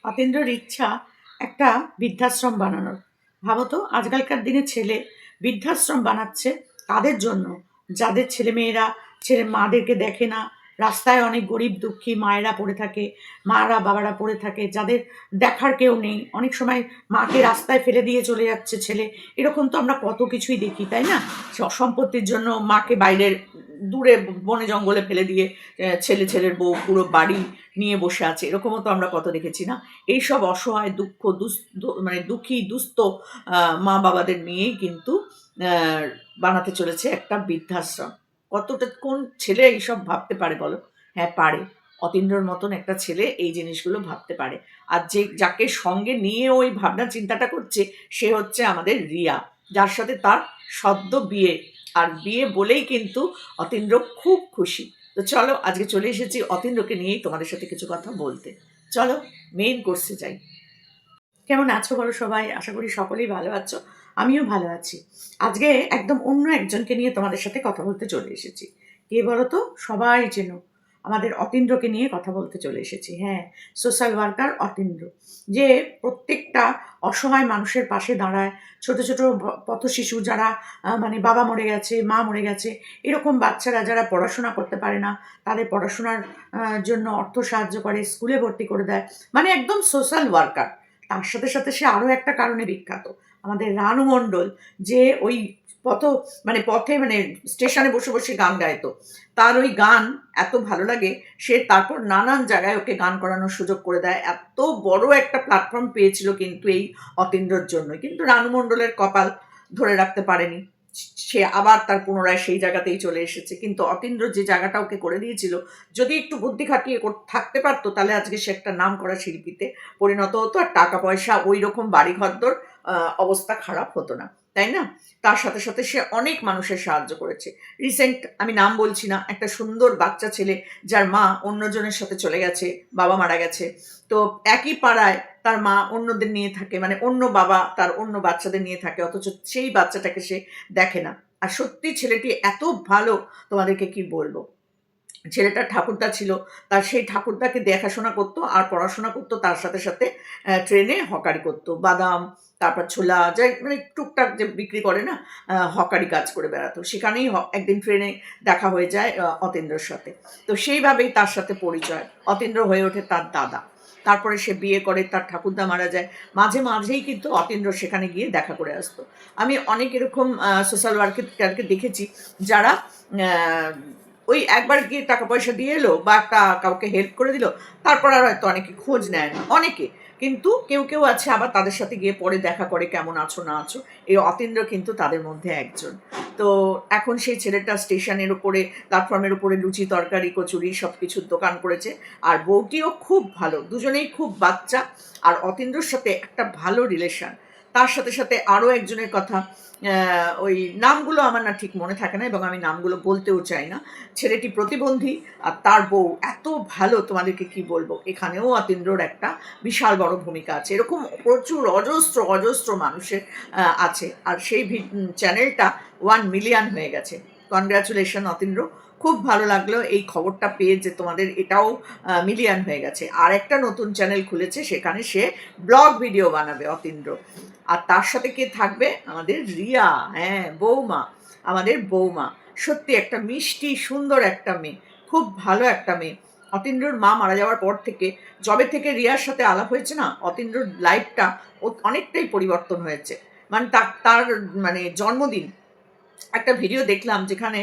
অতীন্দ্রর ইচ্ছা একটা বৃদ্ধাশ্রম বানানোর। ভাবো তো, আজকালকার দিনে ছেলে বৃদ্ধাশ্রম বানাচ্ছে কাদের জন্য? যাদের ছেলেমেয়েরা মাদেরকে দেখে না, রাস্তায় অনেক গরিব দুঃখী মায়েরা পড়ে থাকে, মারা বাবারা পড়ে থাকে, যাদের দেখার কেউ নেই। অনেক সময় মাকে রাস্তায় ফেলে দিয়ে চলে যাচ্ছে ছেলে। এরকম তো আমরা কত কিছুই দেখি, তাই না? সম্পত্তির জন্য মাকে বাইরের দূরে বনে জঙ্গলে ফেলে দিয়ে ছেলের বউ পুরো বাড়ি নিয়ে বসে আছে, এরকমও তো আমরা কত দেখেছি না? এইসব অসহায় মানে দুঃখী দুস্থ মা বাবাদের নিয়েই কিন্তু বানাতে চলেছে একটা বৃদ্ধাশ্রম। কতটা কোন ছেলে এইসব ভাবতে পারে বলো? হ্যাঁ, পারে। অতীন্দ্রর মতন একটা ছেলে এই জিনিসগুলো ভাবতে পারে। আর যাকে সঙ্গে নিয়ে ওই ভাবনা চিন্তাটা করছে, সে হচ্ছে আমাদের রিয়া, যার সাথে তার সদ্য বিয়ে। আর বিয়ে বলেই কিন্তু অতীন্দ্র খুব খুশি। তো চলো, আজকে চলে এসেছি অতীন্দ্রকে নিয়েই তোমাদের সাথে কিছু কথা বলতে। চলো মেইন কোর্সে যাই। কেমন আছো বলো সবাই? আশা করি সকলেই ভালো আছো। আমিও ভালো আছি। আজকে একদম অন্য একজনকে নিয়ে তোমাদের সাথে কথা বলতে চলে এসেছি। কে বলো তো? সবাই চেনো, আমাদের অতীন্দ্রকে নিয়ে কথা বলতে চলে এসেছি। হ্যাঁ, সোশ্যাল ওয়ার্কার অতীন্দ্র, যে প্রত্যেকটা অসহায় মানুষের পাশে দাঁড়ায়। ছোট ছোট পথ শিশু যারা মানে বাবা মরে গেছে, মা মরে গেছে, এরকম বাচ্চারা যারা পড়াশোনা করতে পারে না, তাদের পড়াশোনার জন্য অর্থ সাহায্য করে, স্কুলে ভর্তি করে দেয়। মানে একদম সোশ্যাল ওয়ার্কার। তার সাথে সাথে সে আরও একটা কারণে বিখ্যাত, আমাদের রানু মণ্ডল, যে ওই পথ মানে পথে মানে স্টেশনে বসে বসে গান গাইতো। তার ওই গান এত ভালো লাগে, সে তারপর নানান জায়গায় ওকে গান করানোর সুযোগ করে দেয়। এত বড় একটা প্ল্যাটফর্ম পেয়েছিল কিন্তু এই অতীন্দ্রর জন্য। কিন্তু রানু মণ্ডলের কপাল ধরে রাখতে পারেনি, সে আবার তার পুনরায় সেই জায়গাতেই চলে এসেছে। কিন্তু অতীন্দ্র যে জায়গাটা ওকে করে দিয়েছিল, যদি একটু বুদ্ধি খাটিয়ে থাকতে পারতো, তাহলে আজকে সে একটা নাম করা শিল্পীতে পরিণত হতো, আর টাকা পয়সা ওই রকম বাড়ি ঘরদোর অবস্থা খারাপ হতো না, তাই না? তার সাথে সাথে সে অনেক মানুষের সাহায্য করেছে। রিসেন্ট, আমি নাম বলছি না, একটা সুন্দর বাচ্চা ছেলে যার মা অন্যজনের সাথে চলে গেছে, বাবা মারা গেছে। তো একই পাড়ায় তার মা অন্যদের নিয়ে থাকে, মানে অন্য বাবা তার অন্য বাচ্চাদের নিয়ে থাকে, অথচ সেই বাচ্চাটাকে সে দেখে না। আর সত্যি ছেলেটি এত ভালো, তোমাদেরকে কি বলবো। ছেলেটার ঠাকুরদা ছিল, তার সেই ঠাকুরদাকে দেখাশোনা করতো আর পড়াশোনা করতো, তার সাথে সাথে ট্রেনে হকারি করতো, বাদাম তারপর ছোলা যাই মানে টুকটাক যে বিক্রি করে না, হকারি কাজ করে বেড়াতো। সেখানেই একদিন ট্রেনে দেখা হয়ে যায় অতীন্দ্রর সাথে। তো সেইভাবেই তার সাথে পরিচয়, অতীন্দ্র হয়ে ওঠে তার দাদা। তারপরে সে বিয়ে করে, তার ঠাকুরদা মারা যায়। মাঝে মাঝেই কিন্তু অতীন্দ্র সেখানে গিয়ে দেখা করে আসতো। আমি অনেক এরকম সোশ্যাল ওয়ার্কারকে দেখেছি, যারা ওই একবার গিয়ে টাকা পয়সা দিয়ে এলো বা একটা কাউকে হেল্প করে দিল, তারপর আর হয়তো অনেকে খোঁজ নেয় না, অনেকে। কিন্তু কেউ কেউ আছে আবার তাদের সাথে গিয়ে পরে দেখা করে, কেমন আছো না আছো। এই অতীন্দ্র কিন্তু তাদের মধ্যে একজন। তো এখন সেই ছেলেটা স্টেশনের উপরে, প্ল্যাটফর্মের উপরে লুচি তরকারি কচুরি সব কিছুর দোকান করেছে। আর বউটিও খুব ভালো, দুজনেই খুব বাচ্চা। আর অতীন্দ্রর সাথে একটা ভালো রিলেশন। তার সাথে সাথে আরও একজনের কথা, ওই নামগুলো আমার না ঠিক মনে থাকে না, এবং আমি নামগুলো বলতেও চাই না। ছেলেটি প্রতিবন্ধী, আর তার বউ এত ভালো, তোমাদেরকে কি বলবো। এখানেও অতীন্দ্রর একটা বিশাল বড় ভূমিকা আছে। এরকম প্রচুর অজস্র অজস্র মানুষের আছে। আর সেই চ্যানেলটা 1 মিলিয়ন হয়ে গেছে। কনগ্রাচুলেশন অতীন্দ্র, খুব ভালো লাগলো এই খবরটা পেয়ে যে তোমাদের এটাও মিলিয়ন হয়ে গেছে। আর একটা নতুন চ্যানেল খুলেছে, সেখানে সে ব্লগ ভিডিও বানাবে অতীন্দ্র। আর তার সাথে কে থাকবে? আমাদের রিয়া। হ্যাঁ, বৌমা, আমাদের বৌমা। সত্যি একটা মিষ্টি সুন্দর একটা মেয়ে, খুব ভালো একটা মেয়ে। অতীন্দ্রর মা মারা যাওয়ার পর থেকে, যবে থেকে রিয়ার সাথে আলাপ হয়েছে না, অতীন্দ্রর লাইফটা অনেকটাই পরিবর্তন হয়েছে। মানে তার তার মানে জন্মদিন একটা ভিডিও দেখলাম, যেখানে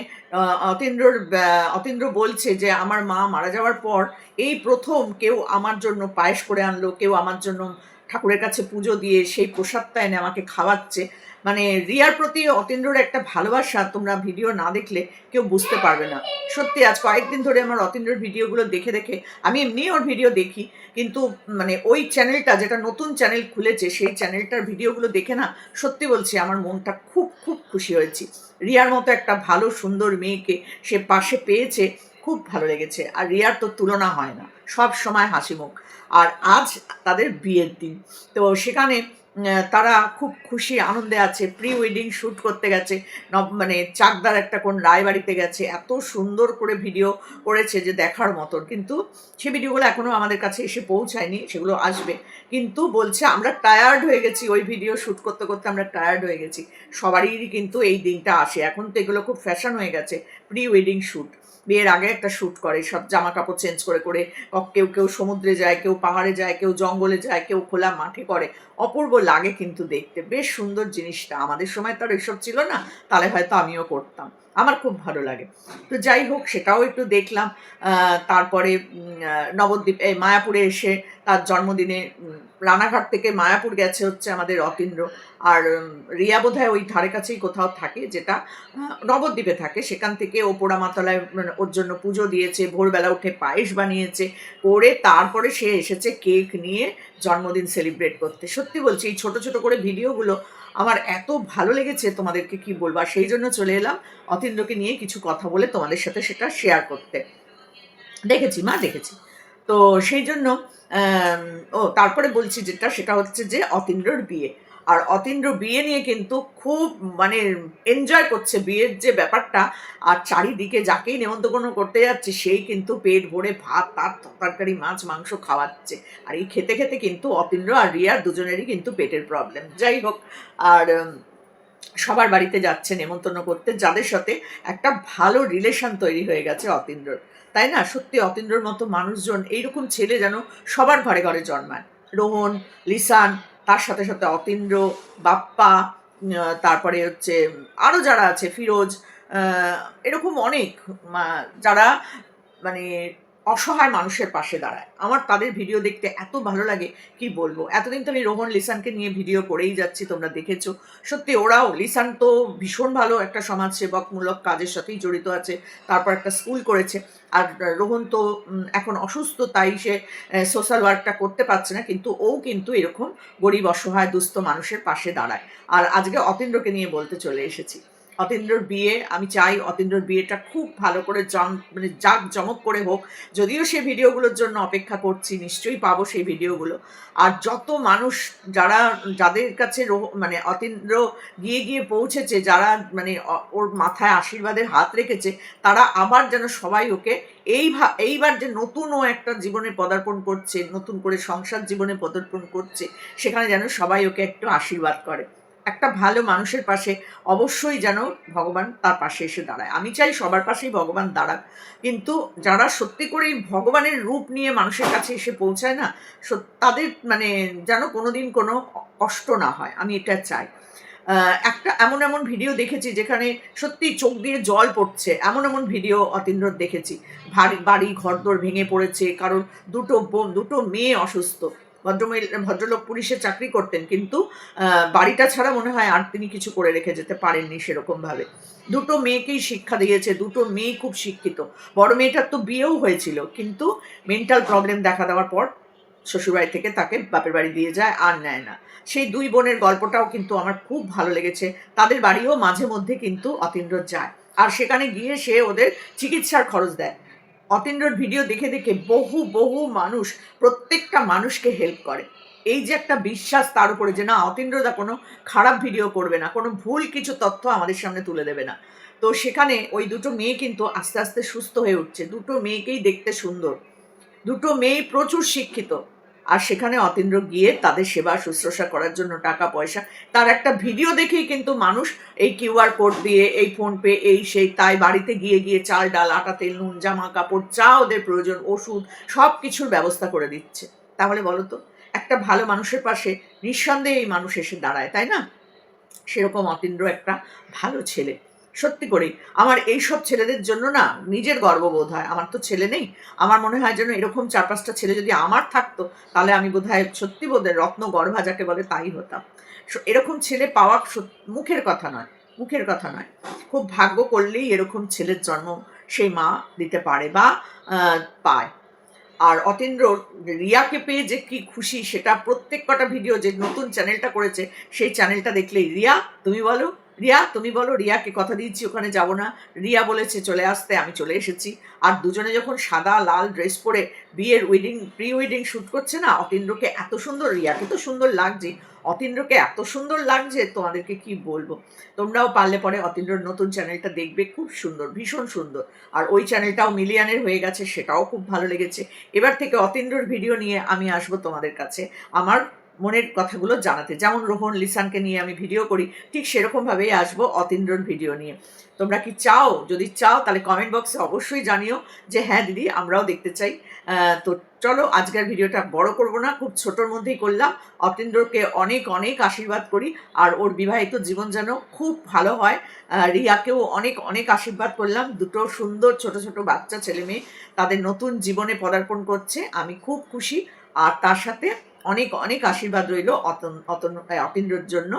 অতীন্দ্র বলছে যে আমার মা মারা যাওয়ার পর এই প্রথম কেউ আমার জন্য পায়েস করে আনলো, কেউ আমার জন্য ঠাকুরের কাছে পুজো দিয়ে সেই প্রসাদটা এনে আমাকে খাওয়াচ্ছে। মানে রিয়ার প্রতি অতীন্দ্রর একটা ভালোবাসা, তোমরা ভিডিও না দেখলে কেউ বুঝতে পারবে না। সত্যি আজ কয়েকদিন ধরে আমার অতীন্দ্রর ভিডিওগুলো দেখে দেখে, আমি এমনি ওর ভিডিও দেখি, কিন্তু মানে ওই চ্যানেলটা যেটা নতুন চ্যানেল খুলেছে, সেই চ্যানেলটার ভিডিওগুলো দেখে না, সত্যি বলছি আমার মনটা খুব খুব খুশি হয়েছি। রিয়ার মতো একটা ভালো সুন্দর মেয়েকে সে পাশে পেয়েছে, খুব ভালো লেগেছে। আর রিয়ার তো তুলনা হয় না, সব সময় হাসি মুখ। আর আজ তাদের বিয়ের দিন। তো সেখানে তারা খুব খুশি আনন্দে আছে, প্রি ওয়েডিং শ্যুট করতে গেছে, মানে চাকদার একটা কোন রায়বাড়িতে গেছে, এত সুন্দর করে ভিডিও করেছে যে দেখার মতন। কিন্তু সে ভিডিওগুলো এখনও আমাদের কাছে এসে পৌঁছায়নি, সেগুলো আসবে। কিন্তু বলছে আমরা টায়ার্ড হয়ে গেছি, ওই ভিডিও শ্যুট করতে করতে আমরা টায়ার্ড হয়ে গেছি। সবারই কিন্তু এই দিনটা আসে, এখন তো এগুলো খুব ফ্যাশন হয়ে গেছে, প্রি ওয়েডিং শ্যুট। বিয়ের আগে একটা শ্যুট করে, সব জামা কাপড় চেঞ্জ করে করে, কেউ কেউ সমুদ্রে যায়, কেউ পাহাড়ে যায়, কেউ জঙ্গলে যায়, কেউ খোলা মাঠে করে। অপূর্ব লাগে কিন্তু দেখতে, বেশ সুন্দর জিনিসটা। আমাদের সময় তো আর এসব ছিল না, তাহলে হয়তো আমিও করতাম, আমার খুব ভালো লাগে। তো যাই হোক, সেটাও একটু দেখলাম। তারপরে নবদ্বীপ মায়াপুরে এসে তার জন্মদিনে রানাঘাট থেকে মায়াপুর গেছে হচ্ছে আমাদের অতীন্দ্র। আর রিয়া বোধহয় ওই ধারে কাছেই কোথাও থাকে, যেটা নবদ্বীপে থাকে। সেখান থেকে ও পোড়ামাতলায় ওর জন্য পুজো দিয়েছে, ভোরবেলা উঠে পায়েস বানিয়েছে, করে তারপরে সে এসেছে কেক নিয়ে জন্মদিন সেলিব্রেট করতে। সত্যি বলছি, এই ছোট ছোট করে ভিডিওগুলো আমার এত ভালো লেগেছে, তোমাদেরকে কি বলবো। আর সেই জন্য চলে এলাম অতীন্দ্রকে নিয়ে কিছু কথা বলে তোমাদের সাথে সেটা শেয়ার করতে। দেখেছি মা, দেখেছি। তো সেই জন্য তারপরে বলছি যেটা, সেটা হচ্ছে যে অতীন্দ্রর বিয়ে। আর অতীন্দ্র বিয়ে নিয়ে কিন্তু খুব মানে এনজয় করছে বিয়ের যে ব্যাপারটা। আর চারিদিকে যাকেই নেমন্তন্ন করতে যাচ্ছে সেই কিন্তু পেট ভরে ভাত, তার তরকারি, মাছ, মাংস খাওয়াচ্ছে। আর এই খেতে খেতে কিন্তু অতীন্দ্র আর রিয়ার দুজনেরই কিন্তু পেটের প্রবলেম। যাই হোক, আর সবার বাড়িতে যাচ্ছে নেমন্তন্ন করতে, যাদের সাথে একটা ভালো রিলেশন তৈরি হয়ে গেছে অতীন্দ্রর। তাই না? সত্যি অতীন্দ্রর মতো মানুষজন, এইরকম ছেলে যেন সবার ঘরে ঘরে জন্মায়। রোহন, লিসান, তার সাথে সাথে অতীন্দ্র, বাপ্পা, তারপরে হচ্ছে আরও যারা আছে, ফিরোজ, এরকম অনেক যারা মানে অসহায় মানুষের পাশে দাঁড়ায়। আমার তাদের ভিডিও দেখতে এত ভালো লাগে, কি বলবো। এতদিন তো আমি রোহন লিসানকে নিয়ে ভিডিও করেই যাচ্ছি, তোমরা দেখেছো। সত্যি ওরাও, লিসান তো ভীষণ ভালো একটা সমাজসেবকমূলক কাজের সাথেই জড়িত আছে, তারপর একটা স্কুল করেছে। আর রোহন তো এখন অসুস্থ, তাই সে সোশ্যাল ওয়ার্কটা করতে পারছে না, কিন্তু ও কিন্তু এরকম গরিব, অসহায়, দুস্থ মানুষের পাশে দাঁড়ায়। আর আজকে অতীন্দ্রকে নিয়ে বলতে চলে এসেছি। অতীন্দ্রর বিয়ে, আমি চাই অতীন্দ্রর বিয়েটা খুব ভালো করে মানে জাঁকজমক করে হোক। যদিও সেই ভিডিওগুলোর জন্য অপেক্ষা করছি, নিশ্চয়ই পাবো সেই ভিডিওগুলো। আর যত মানুষ যাদের কাছে মানে অতীন্দ্র গিয়ে গিয়ে পৌঁছেছে, যারা মানে ওর মাথায় আশীর্বাদের হাত রেখেছে, তারা আবার যেন সবাই ওকে এইবার যে নতুন ও একটা জীবনে পদার্পণ করছে, নতুন করে সংসার জীবনে পদার্পণ করছে, সেখানে যেন সবাই ওকে একটু আশীর্বাদ করে। একটা ভালো মানুষের পাশে অবশ্যই যেন ভগবান তার পাশে এসে দাঁড়ায়। আমি চাই সবার পাশেই ভগবান দাঁড়াক, কিন্তু যারা সত্যি করেই ভগবানের রূপ নিয়ে মানুষের কাছে এসে পৌঁছায় না, তাদের মানে যেন কোনোদিন কোনো কষ্ট না হয়, আমি এটা চাই। একটা এমন এমন ভিডিও দেখেছি যেখানে সত্যি চোখ দিয়ে জল পড়ছে, এমন এমন ভিডিও অতীন্দ্রর দেখেছি। বাড়ি ঘরদোর ভেঙে পড়েছে, কারোর দুটো মেয়ে অসুস্থ। ভদ্রলোক পুলিশে চাকরি করতেন, কিন্তু বাড়িটা ছাড়া মনে হয় আর তিনি কিছু করে রেখে যেতে পারেননি সেরকমভাবে। দুটো মেয়েকেই শিক্ষা দিয়েছে, দুটো মেয়ে খুব শিক্ষিত। বড় মেয়েটার তো বিয়েও হয়েছিল, কিন্তু মেন্টাল প্রবলেম দেখা দেওয়ার পর শ্বশুরবাড়ি থেকে তাকে বাপের বাড়ি দিয়ে যায়, আর নেয় না। সেই দুই বোনের গল্পটাও কিন্তু আমার খুব ভালো লেগেছে। তাদের বাড়িও মাঝে মধ্যে কিন্তু অতীন্দ্র যায়, আর সেখানে গিয়ে সে ওদের চিকিৎসার খরচ দেয়। অতীন্দ্রর ভিডিও দেখে দেখে বহু বহু মানুষ, প্রত্যেকটা মানুষকে হেল্প করে। এই যে একটা বিশ্বাস তার উপরে, যে না, অতীন্দ্রদা কোনো খারাপ ভিডিও করবে না, কোনো ভুল কিছু তথ্য আমাদের সামনে তুলে দেবে না। তো সেখানে ওই দুটো মেয়ে কিন্তু আস্তে আস্তে সুস্থ হয়ে উঠছে, দুটো মেয়েকেই দেখতে সুন্দর, দুটো মেয়ে প্রচুর শিক্ষিত। আর সেখানে অতীন্দ্র গিয়ে তাদের সেবা শুশ্রূষা করার জন্য টাকা পয়সা, তার একটা ভিডিও দেখেই কিন্তু মানুষ এই কিউআর কোড দিয়ে, এই ফোনপে, এই সেই, তাই বাড়িতে গিয়ে গিয়ে চাল, ডাল, আটা, তেল, নুন, জামা কাপড়, যা ওদের প্রয়োজন, ওষুধ, সব কিছুর ব্যবস্থা করে দিচ্ছে। তাহলে বলো তো, একটা ভালো মানুষের পাশে নিঃসন্দেহে এই মানুষ এসে দাঁড়ায়, তাই না? সেরকম অতীন্দ্র একটা ভালো ছেলে। সত্যি করে আমার এইসব ছেলেদের জন্য না নিজের গর্ববোধ হয়। আমার তো ছেলে নেই, আমার মনে হয় যেন এরকম 4-5টা ছেলে যদি আমার থাকতো, তাহলে আমি বোধহয় সত্যি বোধহয় রত্ন গর্ভা যাকে বলে তাই হতাম। এরকম ছেলে পাওয়া মুখের কথা নয়, মুখের কথা নয়। খুব ভাগ্য করলেই এরকম ছেলের জন্ম সেই মা দিতে পারে বা পায়। আর অতীন্দ্র রিয়াকে পেয়ে যে কি খুশি, সেটা প্রত্যেক কটা ভিডিও, যে নতুন চ্যানেলটা করেছে সেই চ্যানেলটা দেখলেই, রিয়া তুমি বলো, রিয়া তুমি বলো, রিয়াকে কথা দিয়েছি ওখানে যাব না, রিয়া বলেছে চলে আসতে, আমি চলে এসেছি। আর দুজনে যখন সাদা লাল ড্রেস পরে বিয়ের প্রি ওয়েডিং শ্যুট করছে না, অতীন্দ্রকে এত সুন্দর, রিয়াকে তো সুন্দর লাগছে, অতীন্দ্রকে এত সুন্দর লাগছে তোমাদেরকে কি বলবো। তোমরাও পারলে পরে অতীন্দ্রর নতুন চ্যানেলটা দেখবে, খুব সুন্দর, ভীষণ সুন্দর। আর ওই চ্যানেলটাও মিলিয়নের হয়ে গেছে, সেটাও খুব ভালো লেগেছে। এবার থেকে অতীন্দ্রর ভিডিও নিয়ে আমি আসবো তোমাদের কাছে, আমার মনের কথাগুলো জানাতে। যেমন রোহন লিসানকে নিয়ে আমি ভিডিও করি, ঠিক সেরকমভাবেই আসবো অতীন্দ্রর ভিডিও নিয়ে। তোমরা কি চাও? যদি চাও তাহলে কমেন্ট বক্সে অবশ্যই জানিও যে হ্যাঁ দিদি, আমরাও দেখতে চাই। তো চলো, আজকের ভিডিওটা বড় করব না, খুব ছোটোর মধ্যেই করলাম। অতীন্দ্রকে অনেক অনেক আশীর্বাদ করি, আর ওর বিবাহিত জীবন যেন খুব ভালো হয়। রিয়াকেও অনেক অনেক আশীর্বাদ করলাম, দুটো সুন্দর ছোট ছোট বাচ্চা ছেলে মেয়ে তাদের নতুন জীবনে পদার্পণ করছে, আমি খুব খুশি। আর তার সাথে অনেক অনেক আশীর্বাদ রইল অতীন্দ্রর জন্য।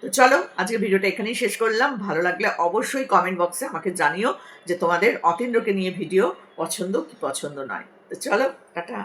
তো চলো, আজকে ভিডিওটা এখানেই শেষ করলাম। ভালো লাগলে অবশ্যই কমেন্ট বক্সে আমাকে জানিও যে তোমাদের অতীন্দ্রকে নিয়ে ভিডিও পছন্দ কি পছন্দ নয়। তো চলো, টাটা।